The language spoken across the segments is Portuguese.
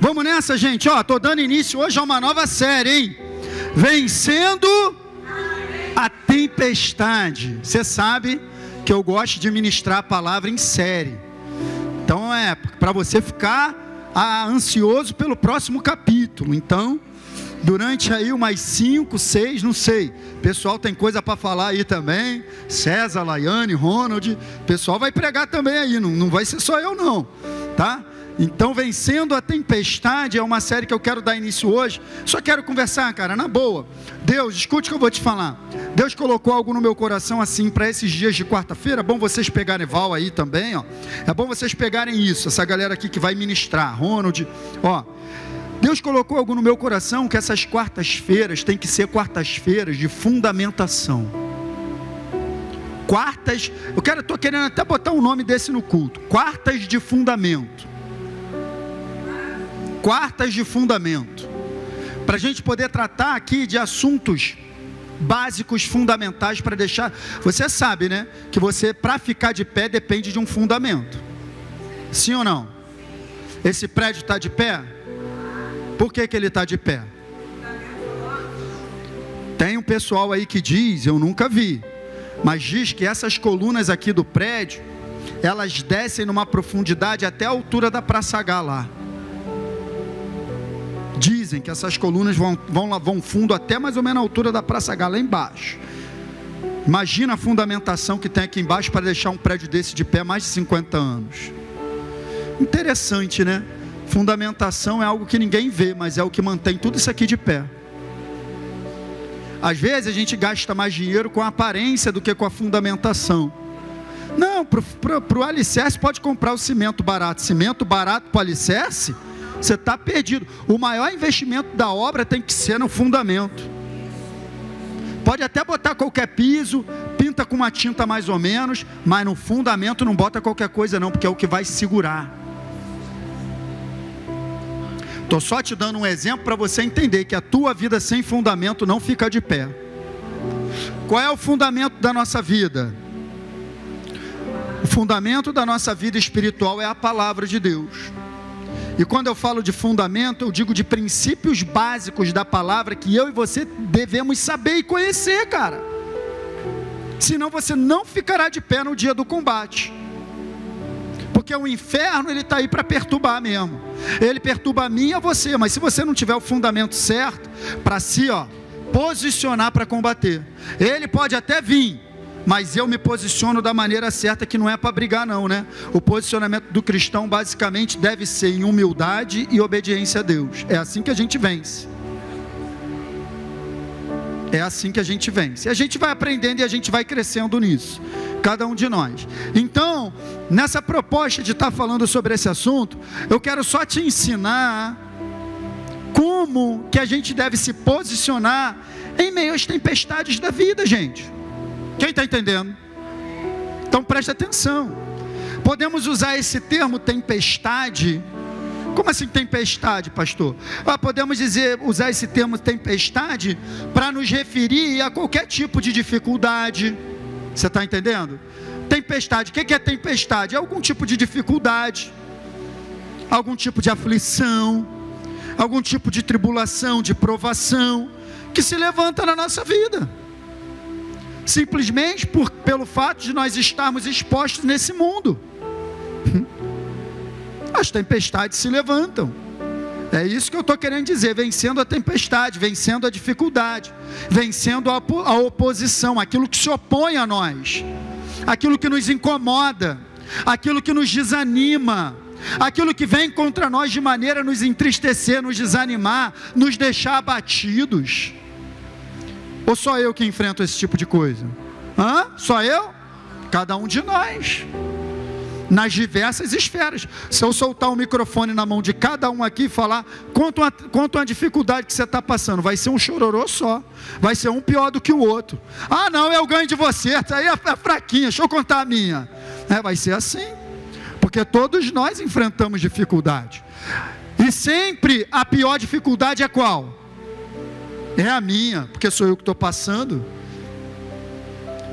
Vamos nessa, gente, ó, tô dando início hoje a uma nova série, hein? Vencendo a tempestade. Você sabe que eu gosto de ministrar a palavra em série. Então é para você ficar ansioso pelo próximo capítulo. Então, durante aí umas 5, 6, não sei. O pessoal tem coisa para falar aí também. César, Laiane, Ronald. O pessoal vai pregar também aí. Não vai ser só eu não, tá? Então, Vencendo a Tempestade é uma série que eu quero dar início hoje. Só quero conversar, cara, na boa. Deus, escute o que eu vou te falar. Deus colocou algo no meu coração assim para esses dias de quarta-feira. É bom vocês pegarem Val aí também, ó. É bom vocês pegarem isso, essa galera aqui que vai ministrar, Ronald, ó. Deus colocou algo no meu coração que essas quartas-feiras tem que ser quartas-feiras de fundamentação. Quartas, estou querendo até botar um nome desse no culto. Quartas de fundamento. Quartas de fundamento, para a gente poder tratar aqui de assuntos básicos, fundamentais, para deixar, você sabe, né, que você, para ficar de pé, depende de um fundamento, sim ou não? Esse prédio está de pé? Por que ele está de pé? Tem um pessoal aí que diz, eu nunca vi, mas diz que essas colunas aqui do prédio, elas descem numa profundidade até a altura da Praça H lá. Dizem que essas colunas vão fundo até mais ou menos a altura da Praça H, lá embaixo. Imagina a fundamentação que tem aqui embaixo para deixar um prédio desse de pé mais de 50 anos. Interessante, né? Fundamentação é algo que ninguém vê, mas é o que mantém tudo isso aqui de pé. Às vezes a gente gasta mais dinheiro com a aparência do que com a fundamentação. Não, para o alicerce pode comprar o cimento barato. Cimento barato para o alicerce, você está perdido. O maior investimento da obra tem que ser no fundamento. Pode até botar qualquer piso, pinta com uma tinta mais ou menos, mas no fundamento não bota qualquer coisa não, porque é o que vai segurar. Estou só te dando um exemplo para você entender que a tua vida sem fundamento não fica de pé. Qual é o fundamento da nossa vida? O fundamento da nossa vida espiritual é a palavra de Deus. E quando eu falo de fundamento, eu digo de princípios básicos da palavra que eu e você devemos saber e conhecer, cara. Senão você não ficará de pé no dia do combate. Porque o inferno, ele está aí para perturbar mesmo. Ele perturba a mim e a você, mas se você não tiver o fundamento certo, para si, ó, posicionar para combater. Ele pode até vir, mas eu me posiciono da maneira certa, que não é para brigar não, né? O posicionamento do cristão basicamente deve ser em humildade e obediência a Deus. É assim que a gente vence. É assim que a gente vence. E a gente vai aprendendo e a gente vai crescendo nisso. Cada um de nós. Então, nessa proposta de estar falando sobre esse assunto, eu quero só te ensinar como que a gente deve se posicionar em meio às tempestades da vida, gente. Quem está entendendo? Então presta atenção. Podemos usar esse termo tempestade. Como assim tempestade, pastor? Podemos usar esse termo tempestade para nos referir a qualquer tipo de dificuldade. Você está entendendo? Tempestade, o que é tempestade? É algum tipo de dificuldade, algum tipo de aflição, algum tipo de tribulação, de provação, que se levanta na nossa vida. Simplesmente pelo fato de nós estarmos expostos nesse mundo. As tempestades se levantam. É isso que eu estou querendo dizer. Vencendo a tempestade, vencendo a dificuldade, vencendo a oposição, aquilo que se opõe a nós, aquilo que nos incomoda, aquilo que nos desanima, aquilo que vem contra nós de maneira a nos entristecer, nos desanimar, nos deixar abatidos. Ou só eu que enfrento esse tipo de coisa? Só eu? Cada um de nós, nas diversas esferas. Se eu soltar o microfone na mão de cada um aqui e falar quanto a dificuldade que você está passando, vai ser um chororô só, vai ser um pior do que o outro. Não, eu ganho de você, essa aí é fraquinha, deixa eu contar a minha. Vai ser assim, porque todos nós enfrentamos dificuldade, e sempre a pior dificuldade é qual? É a minha, porque sou eu que estou passando.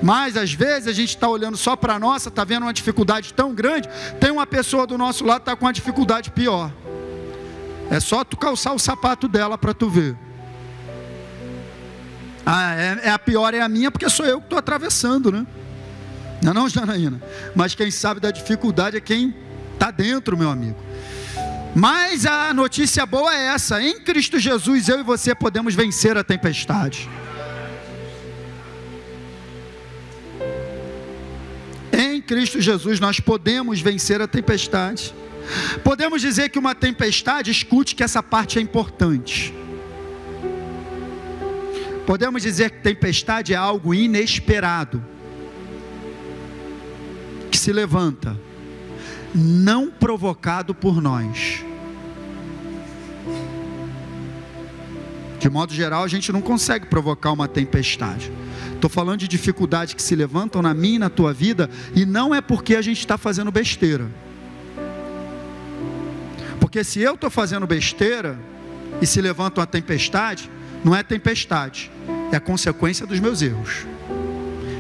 Mas às vezes a gente está olhando só para a nossa, está vendo uma dificuldade tão grande, tem uma pessoa do nosso lado que está com uma dificuldade pior. É só tu calçar o sapato dela para tu ver. A pior é a minha, porque sou eu que estou atravessando, né? Não, Janaína? Mas quem sabe da dificuldade é quem está dentro, meu amigo. Mas a notícia boa é essa: em Cristo Jesus, eu e você podemos vencer a tempestade. Em Cristo Jesus nós podemos vencer a tempestade. Podemos dizer que uma tempestade, escute que essa parte é importante. Podemos dizer que tempestade é algo inesperado, que se levanta, não provocado por nós. De modo geral, a gente não consegue provocar uma tempestade. Estou falando de dificuldades que se levantam na minha e na tua vida, e não é porque a gente está fazendo besteira. Porque se eu estou fazendo besteira e se levanta uma tempestade, não é tempestade, é a consequência dos meus erros.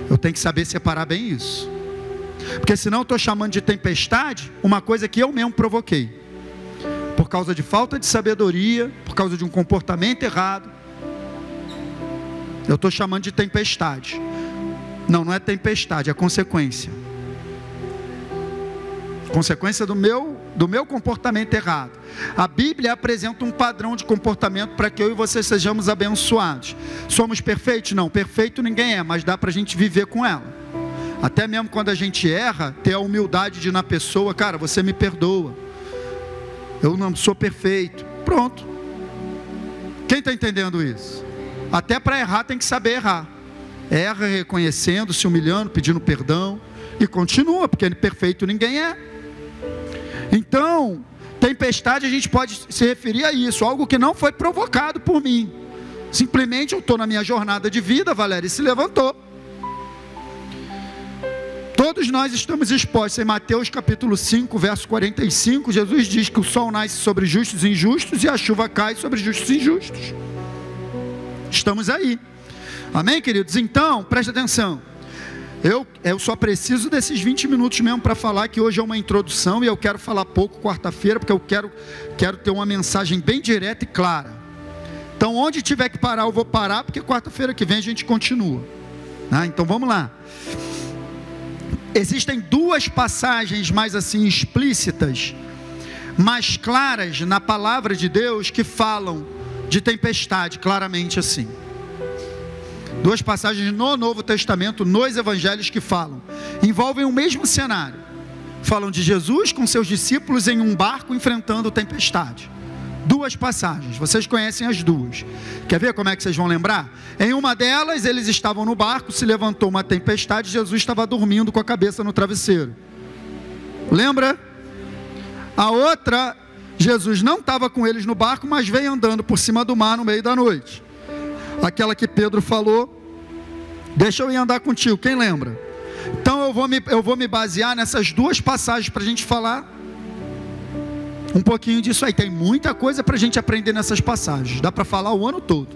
Eu tenho que saber separar bem isso. Porque senão eu estou chamando de tempestade uma coisa que eu mesmo provoquei, por causa de falta de sabedoria, por causa de um comportamento errado. Eu estou chamando de tempestade. Não é tempestade, é consequência. Consequência do meu comportamento errado. A Bíblia apresenta um padrão de comportamento para que eu e você sejamos abençoados. Somos perfeitos? Não, perfeito ninguém é, mas dá para a gente viver com ela. Até mesmo quando a gente erra, ter a humildade de ir na pessoa: cara, você me perdoa, eu não sou perfeito. Pronto. Quem está entendendo isso? Até para errar tem que saber errar. Erra reconhecendo, se humilhando, pedindo perdão, e continua, porque perfeito ninguém é. Então, tempestade a gente pode se referir a isso, algo que não foi provocado por mim. Simplesmente eu estou na minha jornada de vida, Valéria, e se levantou. Todos nós estamos expostos. Em Mateus capítulo 5, verso 45, Jesus diz que o sol nasce sobre justos e injustos e a chuva cai sobre justos e injustos. Estamos aí. Amém, queridos? Então, preste atenção. Eu só preciso desses 20 minutos mesmo para falar que hoje é uma introdução, e eu quero falar pouco quarta-feira, porque eu quero ter uma mensagem bem direta e clara. Então, onde tiver que parar, eu vou parar, porque quarta-feira que vem a gente continua. Então, vamos lá. Existem duas passagens mais assim explícitas, mais claras na palavra de Deus, que falam de tempestade, claramente assim. Duas passagens no Novo Testamento, nos Evangelhos, que envolvem o mesmo cenário. Falam de Jesus com seus discípulos em um barco enfrentando tempestade. Duas passagens, vocês conhecem as duas. Quer ver como é que vocês vão lembrar? Em uma delas, eles estavam no barco, se levantou uma tempestade, Jesus estava dormindo com a cabeça no travesseiro. Lembra? A outra, Jesus não estava com eles no barco, mas veio andando por cima do mar no meio da noite. Aquela que Pedro falou: deixa eu ir andar contigo, quem lembra? Então eu vou me basear nessas duas passagens para a gente falar um pouquinho disso aí. Tem muita coisa para a gente aprender nessas passagens, dá para falar o ano todo,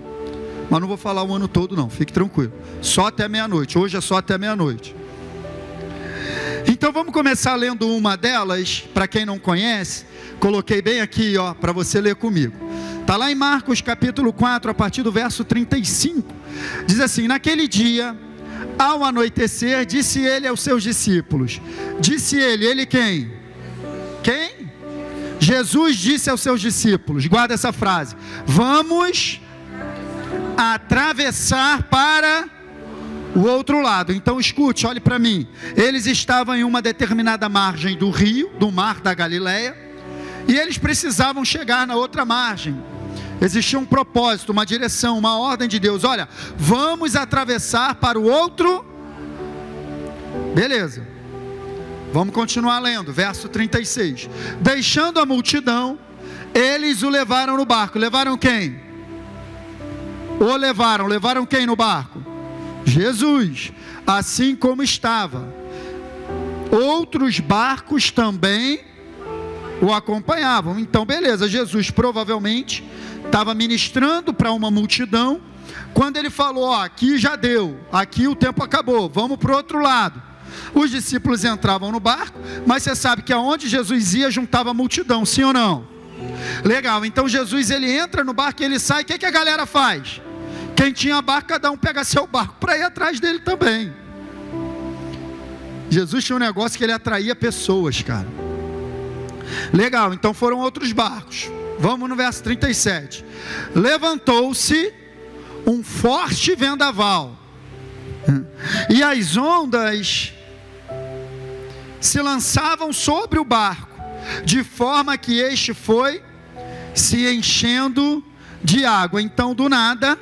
mas não vou falar o ano todo não, fique tranquilo, só até meia-noite, hoje é só até meia-noite. Então vamos começar lendo uma delas. Para quem não conhece, coloquei bem aqui para você ler comigo. Está lá em Marcos capítulo 4, a partir do verso 35, diz assim: naquele dia, ao anoitecer, disse ele aos seus discípulos. Disse ele quem? Quem? Jesus disse aos seus discípulos, guarda essa frase: vamos atravessar para o outro lado. Então escute, olhe para mim. Eles estavam em uma determinada margem do rio, do mar da Galileia, e eles precisavam chegar na outra margem. Existia um propósito, uma direção, uma ordem de Deus: olha, vamos atravessar para o outro. Beleza, vamos continuar lendo, verso 36. Deixando a multidão, eles o levaram no barco. Levaram quem? Levaram quem no barco? Jesus, assim como estava. Outros barcos também o acompanhavam. Então beleza, Jesus provavelmente estava ministrando para uma multidão, quando ele falou: aqui já deu, aqui o tempo acabou, vamos para o outro lado. Os discípulos entravam no barco, mas você sabe que aonde Jesus ia juntava a multidão, sim ou não? Legal, então Jesus ele entra no barco e ele sai, o que a galera faz? Quem tinha barco, cada um pega seu barco para ir atrás dele também. Jesus tinha um negócio que ele atraía pessoas, cara. Legal, então foram outros barcos. Vamos no verso 37. Levantou-se um forte vendaval, e as ondas se lançavam sobre o barco, de forma que este foi se enchendo de água. Então, do nada,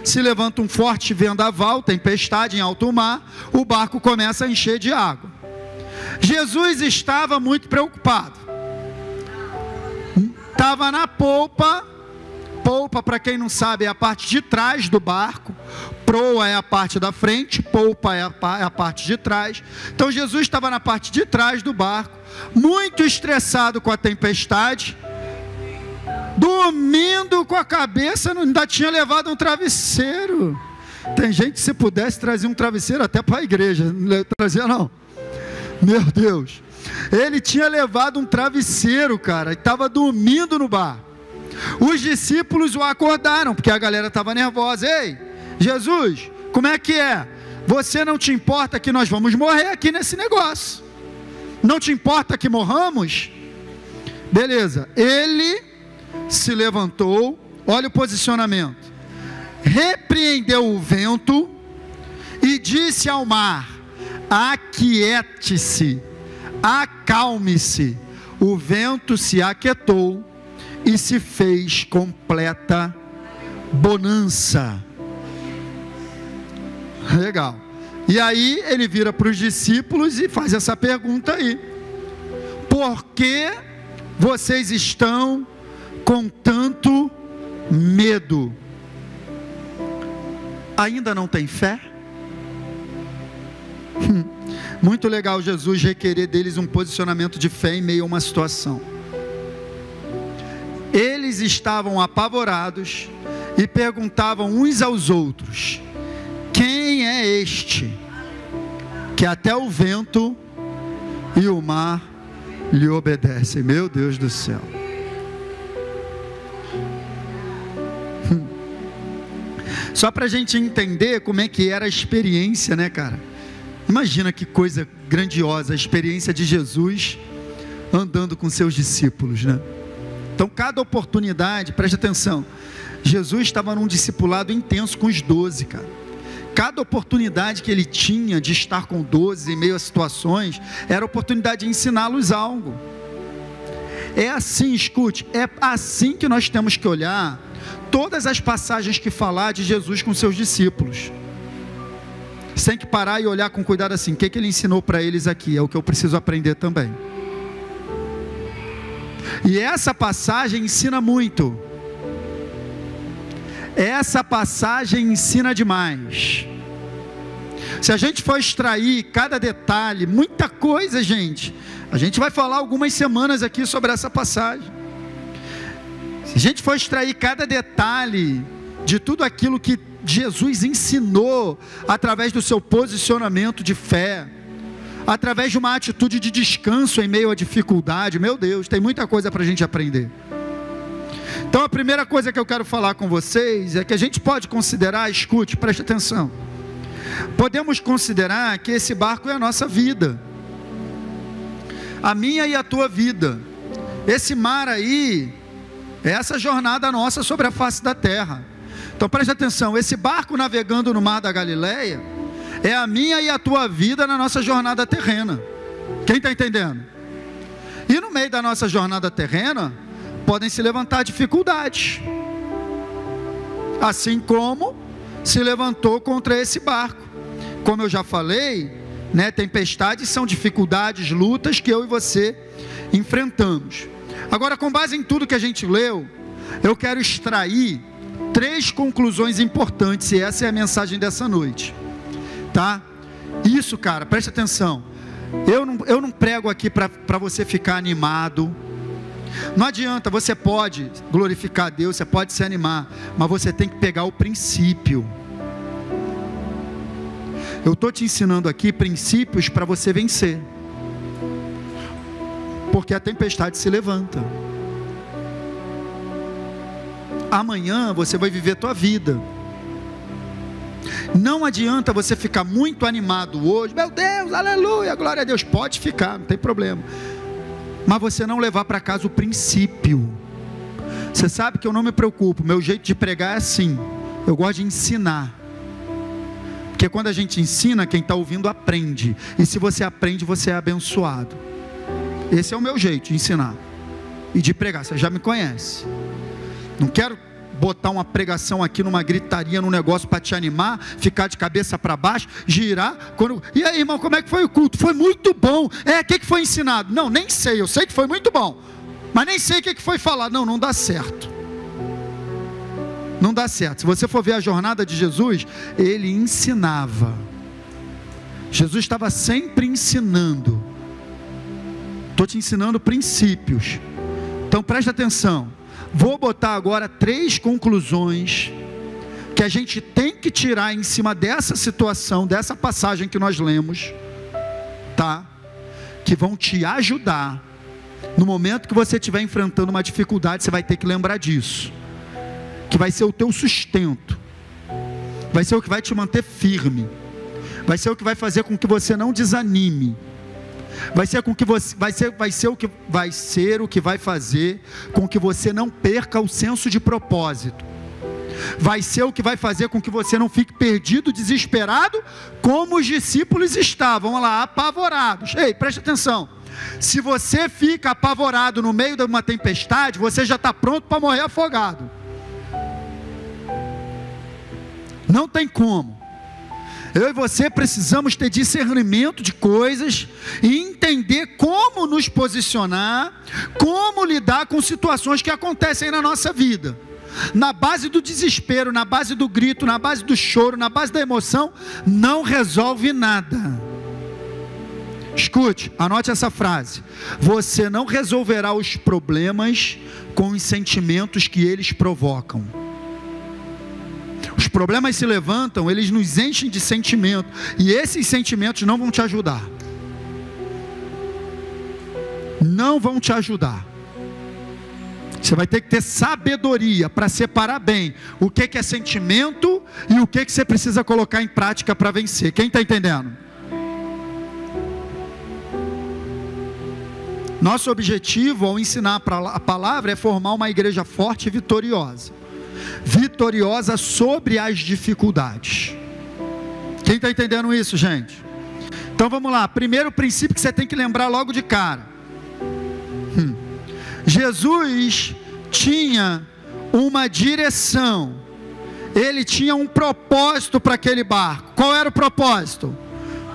se levanta um forte vendaval, tempestade em alto mar, o barco começa a encher de água. Jesus estava muito preocupado. Estava na polpa. Polpa, para quem não sabe, é a parte de trás do barco. Proa é a parte da frente, polpa é a parte de trás. Então Jesus estava na parte de trás do barco, muito estressado com a tempestade, dormindo com a cabeça, ainda tinha levado um travesseiro. Tem gente que se pudesse trazer um travesseiro até para a igreja, não trazia não. Meu Deus, ele tinha levado um travesseiro, cara, e estava dormindo no barco. Os discípulos o acordaram, porque a galera estava nervosa. Ei, Jesus, como é que é? Você não te importa que nós vamos morrer aqui nesse negócio? Não te importa que morramos? Beleza, ele se levantou, olha o posicionamento, repreendeu o vento e disse ao mar: aquiete-se, acalme-se. O vento se aquietou e se fez completa bonança. Legal. E aí ele vira para os discípulos e faz essa pergunta aí: por que vocês estão com tanto medo? Ainda não tem fé? Muito legal Jesus requerer deles um posicionamento de fé em meio a uma situação. Eles estavam apavorados e perguntavam uns aos outros: quem é este que até o vento e o mar lhe obedecem? Meu Deus do céu. Só para a gente entender como é que era a experiência, né, cara? Imagina que coisa grandiosa a experiência de Jesus andando com seus discípulos, né? Então, cada oportunidade, preste atenção, Jesus estava num discipulado intenso com os 12, cara. Cada oportunidade que ele tinha de estar com 12 em meio a situações, era a oportunidade de ensiná-los algo. É assim, escute, é assim que nós temos que olhar todas as passagens que falar de Jesus com seus discípulos. Você tem que parar e olhar com cuidado assim: o que ele ensinou para eles aqui? É o que eu preciso aprender também. E essa passagem ensina muito. Essa passagem ensina demais. Se a gente for extrair cada detalhe, muita coisa, gente, a gente vai falar algumas semanas aqui sobre essa passagem. Se a gente for extrair cada detalhe de tudo aquilo que Jesus ensinou através do seu posicionamento de fé, através de uma atitude de descanso em meio à dificuldade, meu Deus, tem muita coisa para a gente aprender. Então a primeira coisa que eu quero falar com vocês é que a gente pode considerar, escute, preste atenção, podemos considerar que esse barco é a nossa vida, a minha e a tua vida. Esse mar aí é essa jornada nossa sobre a face da terra. Então preste atenção, esse barco navegando no mar da Galileia é a minha e a tua vida na nossa jornada terrena. Quem está entendendo? E no meio da nossa jornada terrena podem se levantar dificuldades, assim como se levantou contra esse barco. Como eu já falei, né, tempestades são dificuldades, lutas que eu e você enfrentamos. Agora, com base em tudo que a gente leu, eu quero extrair 3 conclusões importantes, e essa é a mensagem dessa noite, tá? Isso, cara, preste atenção, eu não prego aqui para você ficar animado. Não adianta, você pode glorificar a Deus, você pode se animar, mas você tem que pegar o princípio. Eu estou te ensinando aqui princípios para você vencer, porque a tempestade se levanta. amanhã você vai viver a tua vida. Não adianta você ficar muito animado hoje, meu Deus, aleluia, glória a Deus, pode ficar, não tem problema, mas você não levar para casa o princípio. Você sabe que eu não me preocupo, meu jeito de pregar é assim, eu gosto de ensinar, porque quando a gente ensina, quem está ouvindo aprende, e se você aprende, você é abençoado. Esse é o meu jeito de ensinar e de pregar, você já me conhece. Não quero botar uma pregação aqui numa gritaria, num negócio para te animar, ficar de cabeça para baixo, girar, e aí, irmão, como é que foi o culto? Foi muito bom. O que foi ensinado? Não, nem sei, eu sei que foi muito bom, mas nem sei o que foi falado. Não dá certo. Não dá certo. Se você for ver a jornada de Jesus, ele ensinava. Jesus estava sempre ensinando. Estou te ensinando princípios. Então preste atenção. Vou botar agora 3 conclusões que a gente tem que tirar em cima dessa situação, dessa passagem que nós lemos, tá? Que vão te ajudar. No momento que você estiver enfrentando uma dificuldade, você vai ter que lembrar disso. Que vai ser o teu sustento. Vai ser o que vai te manter firme. Vai ser o que vai fazer com que você não desanime. Vai ser o que vai fazer com que você não perca o senso de propósito. Vai ser o que vai fazer com que você não fique perdido, desesperado, como os discípulos estavam lá, apavorados. Ei, preste atenção. Se você fica apavorado no meio de uma tempestade, você já está pronto para morrer afogado. Não tem como. Eu e você precisamos ter discernimento de coisas e entender como nos posicionar, como lidar com situações que acontecem na nossa vida. Na base do desespero, na base do grito, na base do choro, na base da emoção, não resolve nada. Escute, anote essa frase: você não resolverá os problemas com os sentimentos que eles provocam. Os problemas se levantam, eles nos enchem de sentimento, e esses sentimentos não vão te ajudar. Não vão te ajudar. Você vai ter que ter sabedoria para separar bem o que é sentimento e o que você precisa colocar em prática para vencer. Quem está entendendo? Nosso objetivo ao ensinar a palavra é formar uma igreja forte e vitoriosa. Vitoriosa sobre as dificuldades. Quem está entendendo isso, gente? Então vamos lá. Primeiro princípio que você tem que lembrar logo de cara. Jesus tinha uma direção. Ele tinha um propósito para aquele barco. Qual era o propósito?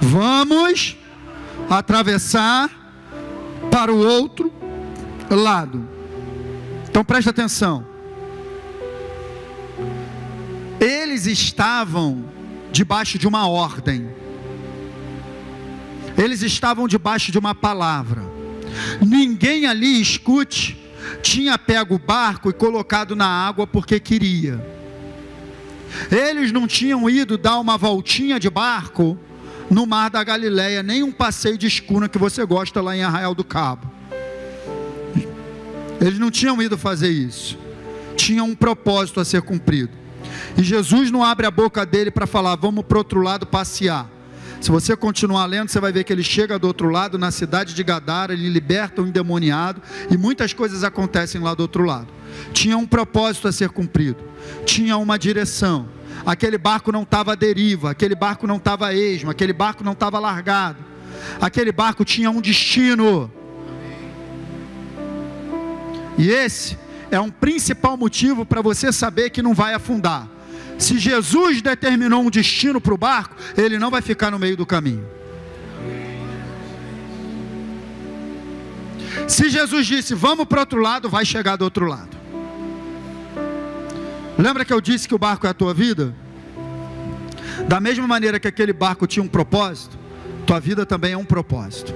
Vamos atravessar para o outro lado. Então preste atenção. Eles estavam debaixo de uma ordem. Eles estavam debaixo de uma palavra. Ninguém ali, escute, tinha pego o barco e colocado na água porque queria. Eles não tinham ido dar uma voltinha de barco no mar da Galileia, nem um passeio de escuna que você gosta lá em Arraial do Cabo. Eles não tinham ido fazer isso. Tinha um propósito a ser cumprido. E Jesus não abre a boca dele para falar, vamos para o outro lado passear. Se você continuar lendo, você vai ver que ele chega do outro lado, na cidade de Gadara, ele liberta um endemoniado, e muitas coisas acontecem lá do outro lado. Tinha um propósito a ser cumprido, tinha uma direção. Aquele barco não estava à deriva, aquele barco não estava a esmo, aquele barco não estava largado, aquele barco tinha um destino. E esse é um principal motivo para você saber que não vai afundar. Se Jesus determinou um destino para o barco, ele não vai ficar no meio do caminho. Se Jesus disse, vamos para o outro lado, vai chegar do outro lado. Lembra que eu disse que o barco é a tua vida? Da mesma maneira que aquele barco tinha um propósito, tua vida também é um propósito.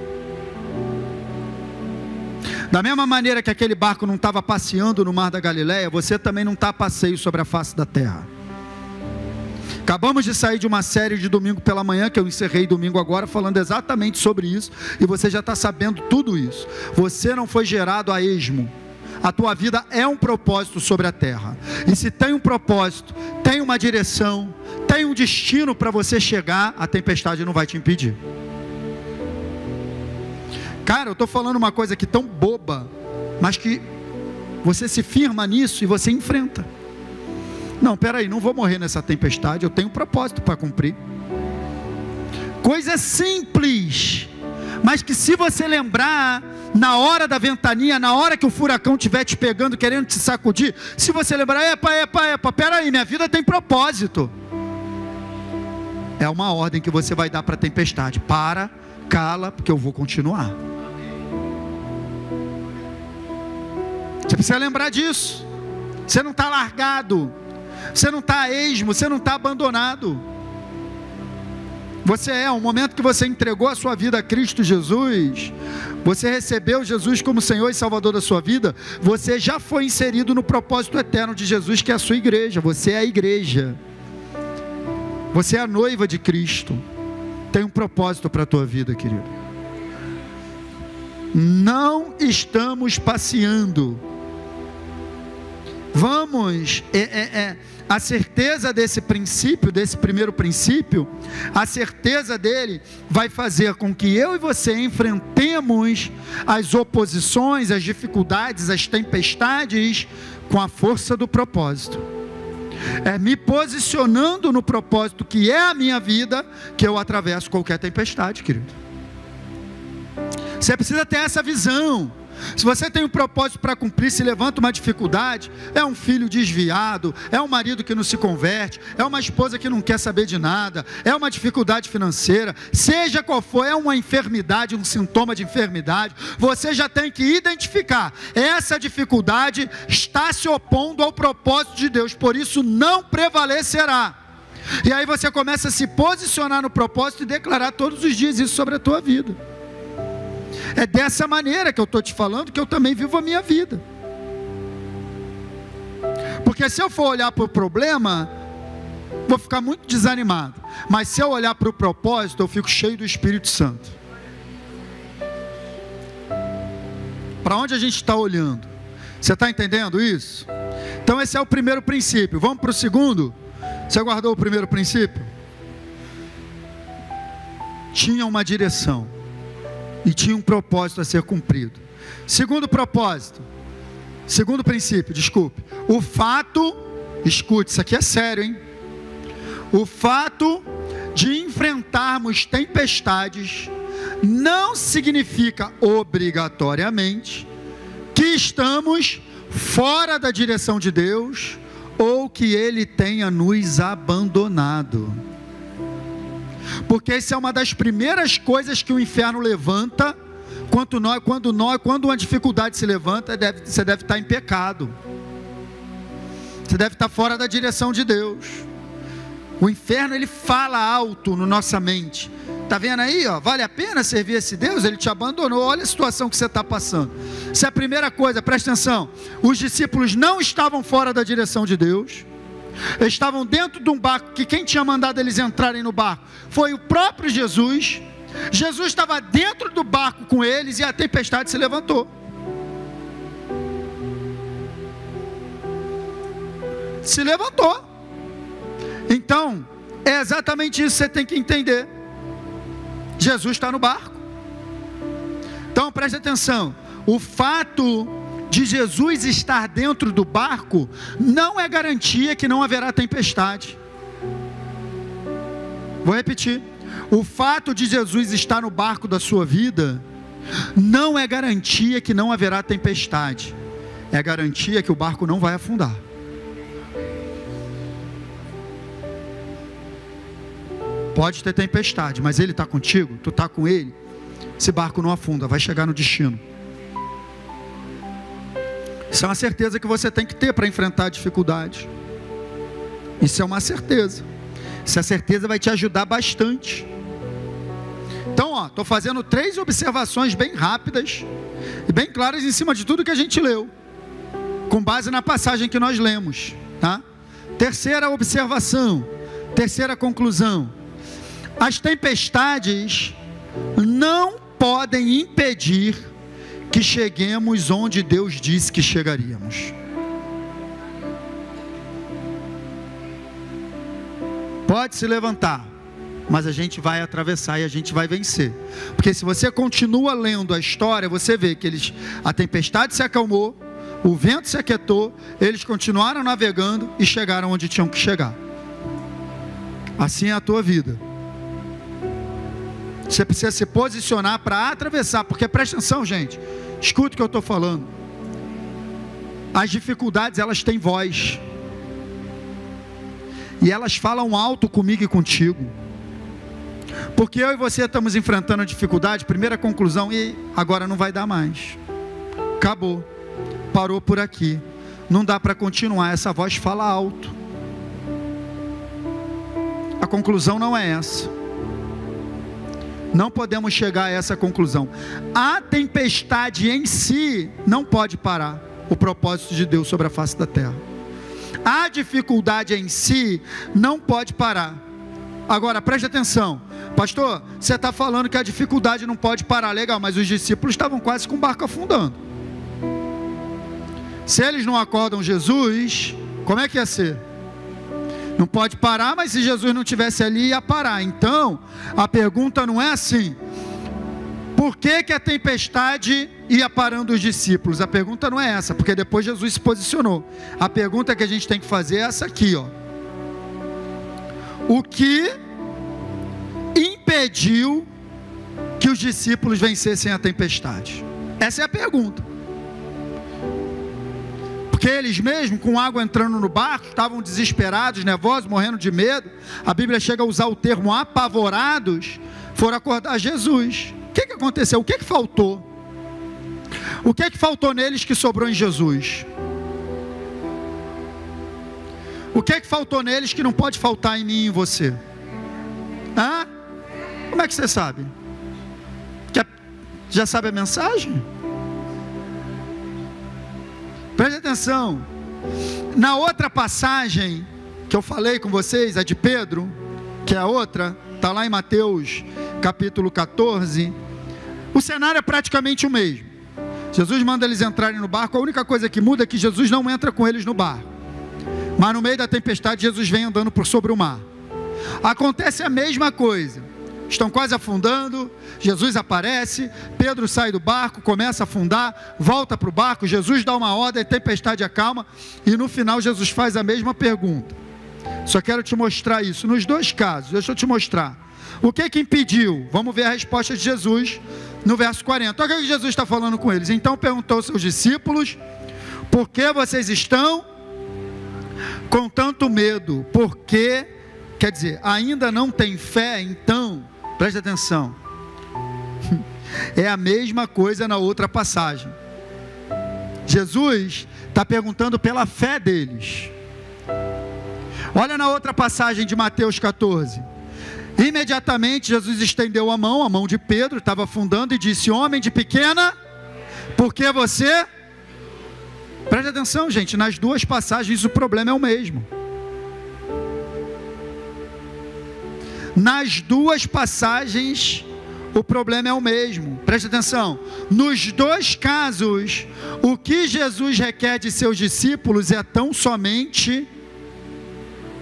Da mesma maneira que aquele barco não estava passeando no mar da Galileia, você também não está a passeio sobre a face da terra. Acabamos de sair de uma série de domingo pela manhã, que eu encerrei domingo agora, falando exatamente sobre isso, e você já está sabendo tudo isso. Você não foi gerado a esmo, a tua vida é um propósito sobre a terra. E se tem um propósito, tem uma direção, tem um destino para você chegar, a tempestade não vai te impedir. Cara, eu estou falando uma coisa aqui tão boba, mas que você se firma nisso e você enfrenta. Não, peraí, não vou morrer nessa tempestade, eu tenho um propósito para cumprir. Coisa simples, mas que se você lembrar, na hora da ventania, na hora que o furacão estiver te pegando, querendo te sacudir, se você lembrar, epa, peraí, minha vida tem propósito. É uma ordem que você vai dar para a tempestade: para, cala, porque eu vou continuar. Você precisa lembrar disso. Você não está largado, você não está a esmo, você não está abandonado. Você o momento que você entregou a sua vida a Cristo Jesus, você recebeu Jesus como Senhor e Salvador da sua vida, você já foi inserido no propósito eterno de Jesus, que é a sua igreja. Você é a igreja, você é a noiva de Cristo. Tem um propósito para a tua vida, querido. Não estamos passeando. Vamos, a certeza desse princípio, desse primeiro princípio, a certeza dele vai fazer com que eu e você enfrentemos as oposições, as dificuldades, as tempestades com a força do propósito. É me posicionando no propósito que é a minha vida, que eu atravesso qualquer tempestade, querido. Você precisa ter essa visão. Se você tem um propósito para cumprir, se levanta uma dificuldade, é um filho desviado, é um marido que não se converte, é uma esposa que não quer saber de nada, é uma dificuldade financeira, seja qual for, é uma enfermidade, um sintoma de enfermidade, você já tem que identificar: essa dificuldade está se opondo ao propósito de Deus, por isso não prevalecerá. E aí você começa a se posicionar no propósito e declarar todos os dias isso sobre a tua vida. É dessa maneira que eu estou te falando que eu também vivo a minha vida. Porque se eu for olhar para o problema, vou ficar muito desanimado. Mas se eu olhar para o propósito, eu fico cheio do Espírito Santo. Para onde a gente está olhando? Você está entendendo isso? Então esse é o primeiro princípio. Vamos para o segundo? Você guardou o primeiro princípio? Tinha uma direção e tinha um propósito a ser cumprido. Segundo propósito, segundo princípio, desculpe. O fato, escute, isso aqui é sério, hein? O fato de enfrentarmos tempestades não significa obrigatoriamente que estamos fora da direção de Deus ou que Ele tenha nos abandonado. Porque essa é uma das primeiras coisas que o inferno levanta. Quando uma dificuldade se levanta, você deve estar em pecado, você deve estar fora da direção de Deus. O inferno, ele fala alto na nossa mente: está vendo aí, ó, vale a pena servir esse Deus? Ele te abandonou, olha a situação que você está passando. Essa é a primeira coisa, presta atenção. Os discípulos não estavam fora da direção de Deus, eles estavam dentro de um barco, que quem tinha mandado eles entrarem no barco foi o próprio Jesus. Jesus estava dentro do barco com eles e a tempestade se levantou. Se levantou. Então, é exatamente isso que você tem que entender. Jesus está no barco. Então, preste atenção. O fato de Jesus estar dentro do barco não é garantia que não haverá tempestade. Vou repetir. O fato de Jesus estar no barco da sua vida não é garantia que não haverá tempestade. É garantia que o barco não vai afundar. Pode ter tempestade, mas Ele está contigo, tu está com Ele, esse barco não afunda, vai chegar no destino. Isso é uma certeza que você tem que ter para enfrentar a dificuldade. Isso é uma certeza. Essa certeza vai te ajudar bastante. Então, estou fazendo 3 observações bem rápidas e bem claras em cima de tudo que a gente leu, com base na passagem que nós lemos, tá? Terceira observação, terceira conclusão: as tempestades não podem impedir que cheguemos onde Deus disse que chegaríamos. Pode se levantar, mas a gente vai atravessar e a gente vai vencer. Porque se você continua lendo a história, você vê que a tempestade se acalmou, o vento se aquietou, eles continuaram navegando e chegaram onde tinham que chegar. Assim é a tua vida. Você precisa se posicionar para atravessar, porque presta atenção, gente, escuta o que eu estou falando. As dificuldades, elas têm voz, e elas falam alto comigo e contigo. Porque eu e você estamos enfrentando a dificuldade, primeira conclusão, e agora não vai dar mais, acabou, parou por aqui, não dá para continuar. Essa voz fala alto. A conclusão não é essa. Não podemos chegar a essa conclusão. A tempestade em si não pode parar o propósito de Deus sobre a face da terra. A dificuldade em si não pode parar. Agora, preste atenção. Pastor, você está falando que a dificuldade não pode parar. Legal, mas os discípulos estavam quase com o barco afundando. Se eles não acordam Jesus, como é que ia ser? Não pode parar, mas se Jesus não estivesse ali, ia parar. Então, a pergunta não é assim: por que a tempestade ia parando os discípulos? A pergunta não é essa, porque depois Jesus se posicionou. A pergunta que a gente tem que fazer é essa aqui, ó. O que impediu que os discípulos vencessem a tempestade? Essa é a pergunta. Porque eles mesmo, com água entrando no barco, estavam desesperados, nervosos, morrendo de medo. A Bíblia chega a usar o termo apavorados. Foram acordar Jesus. O que aconteceu? O que faltou? O que faltou neles que sobrou em Jesus? O que faltou neles que não pode faltar em mim e em você? Hã? Como é que você sabe? Já sabe a mensagem? Preste atenção. Na outra passagem que eu falei com vocês, a de Pedro, que é a outra, está lá em Mateus capítulo 14, o cenário é praticamente o mesmo. Jesus manda eles entrarem no barco. A única coisa que muda é que Jesus não entra com eles no barco, mas no meio da tempestade Jesus vem andando por sobre o mar. Acontece a mesma coisa. Estão quase afundando, Jesus aparece, Pedro sai do barco, começa a afundar, volta para o barco, Jesus dá uma ordem, a tempestade acalma, e no final Jesus faz a mesma pergunta. Só quero te mostrar isso, nos dois casos, deixa eu te mostrar. O que impediu? Vamos ver a resposta de Jesus no verso 40. Olha o que Jesus está falando com eles. Então perguntou aos seus discípulos: por que vocês estão com tanto medo? Porque, quer dizer, ainda não tem fé? Então, preste atenção, é a mesma coisa na outra passagem. Jesus está perguntando pela fé deles. Olha na outra passagem de Mateus 14. Imediatamente Jesus estendeu a mão de Pedro, estava afundando, e disse: homem de pequena, por que você? Preste atenção, gente, nas duas passagens o problema é o mesmo. Nas duas passagens o problema é o mesmo. Preste atenção. Nos dois casos, o que Jesus requer de seus discípulos é tão somente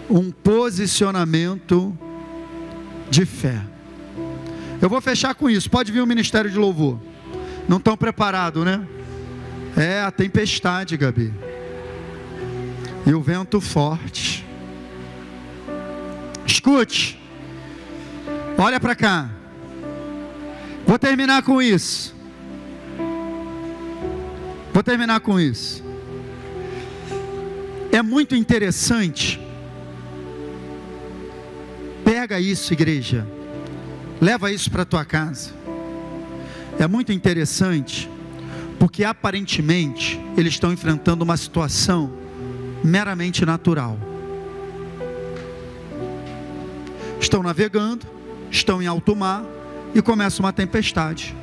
um posicionamento de fé. Eu vou fechar com isso. Pode vir o ministério de louvor. Não estão preparados, né? É a tempestade, Gabi, e o vento forte. Escute. Olha para cá. Vou terminar com isso. É muito interessante. Pega isso, igreja. Leva isso para a tua casa. É muito interessante, porque aparentemente eles estão enfrentando uma situação meramente natural. Estão navegando, estão em alto mar e começa uma tempestade.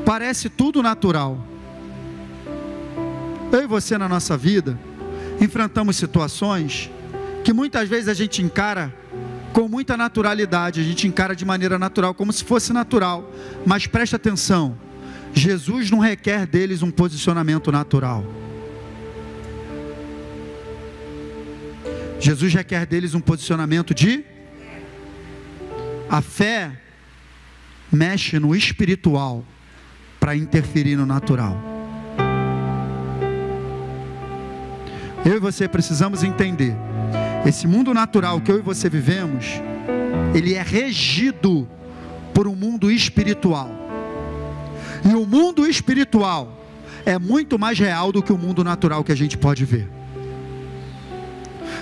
Parece tudo natural. Eu e você, na nossa vida, enfrentamos situações que muitas vezes a gente encara com muita naturalidade, a gente encara de maneira natural, como se fosse natural. Mas preste atenção, Jesus não requer deles um posicionamento natural. Jesus requer deles um posicionamento de... A fé mexe no espiritual para interferir no natural. Eu e você precisamos entender, esse mundo natural que eu e você vivemos, ele é regido por um mundo espiritual. E o mundo espiritual é muito mais real do que o mundo natural que a gente pode ver.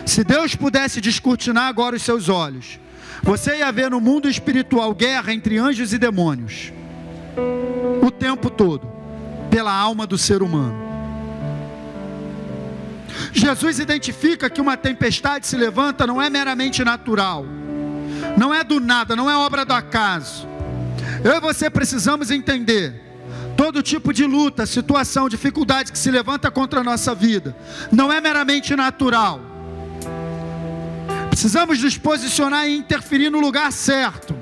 Se Deus pudesse descortinar agora os seus olhos, você ia ver no mundo espiritual guerra entre anjos e demônios, o tempo todo, pela alma do ser humano. Jesus identifica que uma tempestade se levanta não é meramente natural, não é do nada, não é obra do acaso. Eu e você precisamos entender, todo tipo de luta, situação, dificuldade que se levanta contra a nossa vida, não é meramente natural. Precisamos nos posicionar e interferir no lugar certo.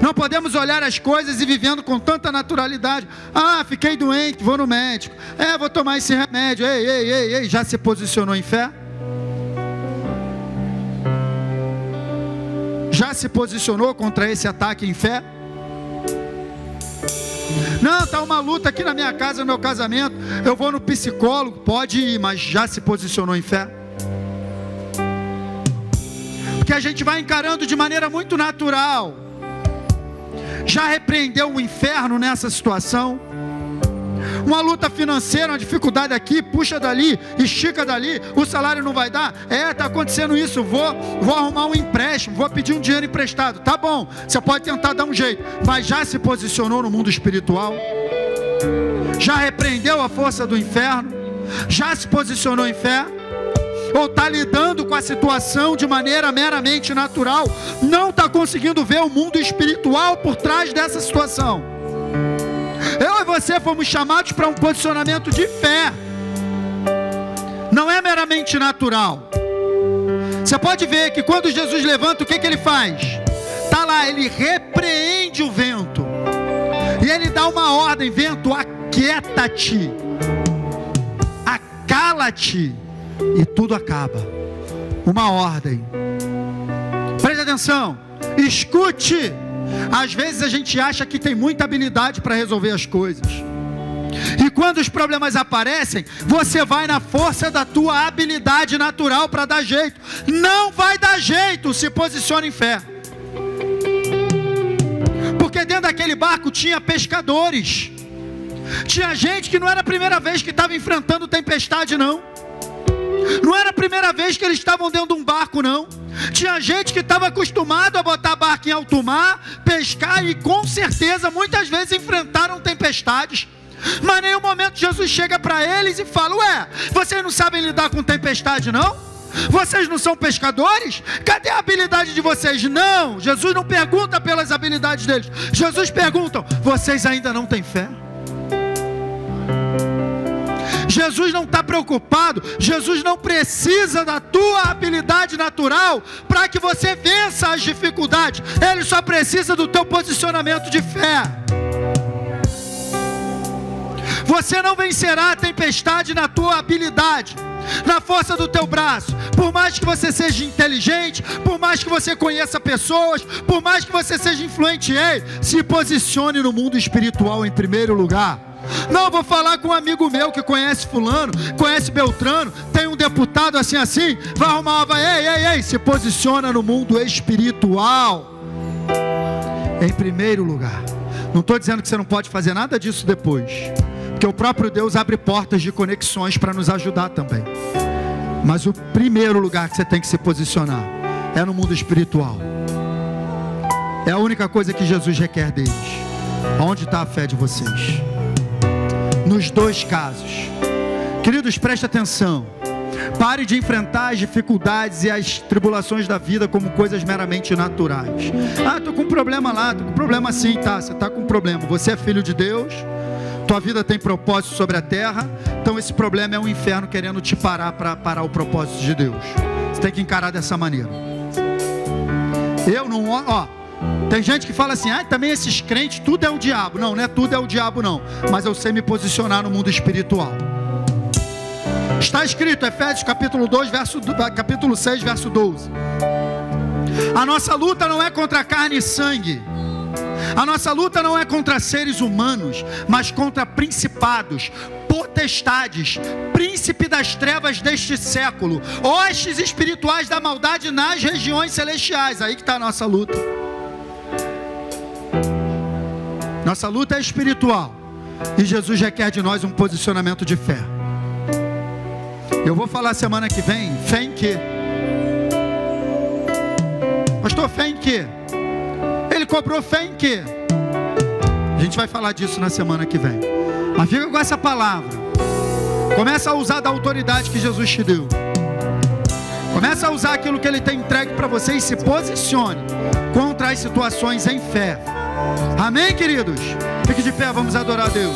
Não podemos olhar as coisas e vivendo com tanta naturalidade. Ah, fiquei doente, vou no médico. Vou tomar esse remédio. Ei, já se posicionou em fé? Já se posicionou contra esse ataque em fé? Não, está uma luta aqui na minha casa, no meu casamento. Eu vou no psicólogo. Pode ir, mas já se posicionou em fé? Porque a gente vai encarando de maneira muito natural. Já repreendeu o inferno nessa situação? Uma luta financeira, uma dificuldade aqui, puxa dali, estica dali, o salário não vai dar? Está acontecendo isso, vou arrumar um empréstimo, vou pedir um dinheiro emprestado. Tá bom, você pode tentar dar um jeito, mas já se posicionou no mundo espiritual? Já repreendeu a força do inferno? Já se posicionou em fé? Ou está lidando com a situação de maneira meramente natural, não está conseguindo ver o mundo espiritual por trás dessa situação? Eu e você fomos chamados para um posicionamento de fé, não é meramente natural. Você pode ver que quando Jesus levanta, o que ele faz? Está lá, ele repreende o vento, e ele dá uma ordem: vento, aquieta-te, acala-te, e tudo acaba. Uma ordem. Preste atenção, escute. Às vezes a gente acha que tem muita habilidade para resolver as coisas, e quando os problemas aparecem, você vai na força da tua habilidade natural para dar jeito. Não vai dar jeito. Se posicione em fé. Porque dentro daquele barco tinha pescadores, tinha gente que não era a primeira vez que estava enfrentando tempestade, não era a primeira vez que eles estavam dentro de um barco, não. Tinha gente que estava acostumado a botar barco em alto mar, pescar, e com certeza muitas vezes enfrentaram tempestades. Mas em nenhum momento Jesus chega para eles e fala: ué, vocês não sabem lidar com tempestade, não? Vocês não são pescadores? Cadê a habilidade de vocês? Não, Jesus não pergunta pelas habilidades deles. Jesus pergunta: vocês ainda não têm fé? Jesus não está preocupado, Jesus não precisa da tua habilidade natural para que você vença as dificuldades. Ele só precisa do teu posicionamento de fé. Você não vencerá a tempestade na tua habilidade, na força do teu braço. Por mais que você seja inteligente, por mais que você conheça pessoas, por mais que você seja influente, se posicione no mundo espiritual em primeiro lugar. Não, vou falar com um amigo meu que conhece fulano, conhece Beltrano, tem um deputado assim, vai arrumar uma... Ei, se posiciona no mundo espiritual em primeiro lugar. Não estou dizendo que você não pode fazer nada disso depois, porque o próprio Deus abre portas de conexões para nos ajudar também. Mas o primeiro lugar que você tem que se posicionar é no mundo espiritual. É a única coisa que Jesus requer deles. Onde está a fé de vocês? Nos dois casos, queridos, preste atenção. Pare de enfrentar as dificuldades e as tribulações da vida como coisas meramente naturais. Estou com um problema lá, estou com um problema assim, tá? Você está com um problema. Você é filho de Deus, tua vida tem propósito sobre a terra, então esse problema é um inferno querendo te parar para parar o propósito de Deus. Você tem que encarar dessa maneira. Tem gente que fala assim, também esses crentes, tudo é o diabo. Não, não é tudo é o diabo não, mas eu sei me posicionar no mundo espiritual. Está escrito, Efésios capítulo 6, verso 12. A nossa luta não é contra carne e sangue. A nossa luta não é contra seres humanos, mas contra principados, potestades, príncipe das trevas deste século, hostes espirituais da maldade nas regiões celestiais. Aí que está a nossa luta. Nossa luta é espiritual, e Jesus requer de nós um posicionamento de fé. Eu vou falar semana que vem, fé em quê? Pastor, fé em quê? Ele cobrou fé em quê? A gente vai falar disso na semana que vem. Mas fica com essa palavra. Começa a usar da autoridade que Jesus te deu. Começa a usar aquilo que Ele tem entregue para você e se posicione contra as situações em fé. Amém, queridos? Fique de pé, vamos adorar a Deus.